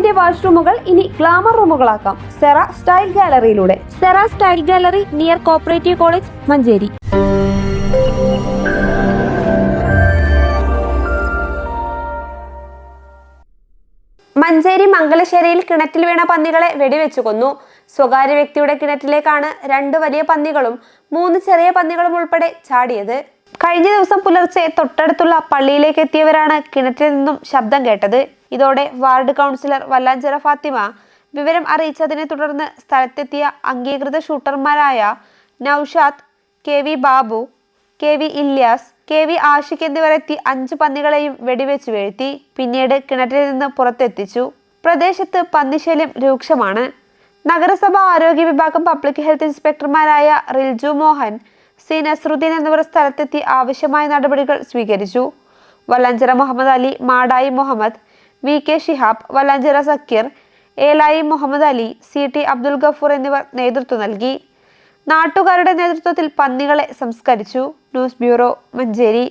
വീടിന്റെ വാഷ്റൂമുകൾ ഇനി ഗ്ലാമർ റൂമുകളാക്കാം സെറ സ്റ്റൈൽ ഗാലറിയിലൂടെ. Sera style gallery near cooperative college, Manjeri. Manjeri മംഗലശ്ശേരിയിൽ കിണറ്റിൽ വീണ പന്നികളെ വെടിവെച്ചു കൊന്നു. സ്വകാര്യ വ്യക്തിയുടെ കിണറ്റിലേക്കാണ് 2 വലിയ പന്നികളും 3 ചെറിയ പന്നികളും ഉൾപ്പെടെ ചാടിയത്. കഴിഞ്ഞ ദിവസം പുലർച്ചെ തൊട്ടടുത്തുള്ള പള്ളിയിലേക്ക് എത്തിയവരാണ് കിണറ്റിൽ നിന്നും ശബ്ദം കേട്ടത്. ഇതോടെ വാർഡ് കൗൺസിലർ വല്ലാഞ്ചിറ ഫാത്തിമ വിവരം അറിയിച്ചതിനെ തുടർന്ന് സ്ഥലത്തെത്തിയ അംഗീകൃത ഷൂട്ടർമാരായ Naushad, KV Babu, KV Ilyas, KV Ashiq എന്നിവർ എത്തി 5 പന്നികളെയും വെടിവെച്ചു വീഴ്ത്തി. പിന്നീട് കിണറ്റിൽ നിന്ന് പുറത്തെത്തിച്ചു. പ്രദേശത്ത് പന്നിശല്യം രൂക്ഷമാണ്. നഗരസഭ ആരോഗ്യ വിഭാഗം പബ്ലിക് ഹെൽത്ത് ഇൻസ്പെക്ടർമാരായ റിൽജു മോഹൻ, C നസ്രുദ്ദീൻ എന്നിവർ സ്ഥലത്തെത്തി ആവശ്യമായ നടപടികൾ സ്വീകരിച്ചു. വല്ലാഞ്ചിറ മുഹമ്മദ് അലി, മാടായി മുഹമ്മദ്, VK ഷിഹാബ്, വല്ലാഞ്ചിറ സക്കീർ, ഏലായി മുഹമ്മദ് അലി, CT അബ്ദുൽ ഗഫൂർ എന്നിവർ നേതൃത്വം നൽകി. നാട്ടുകാരുടെ നേതൃത്വത്തിൽ പന്നികളെ സംസ്കരിച്ചു. News bureau, Manjeri.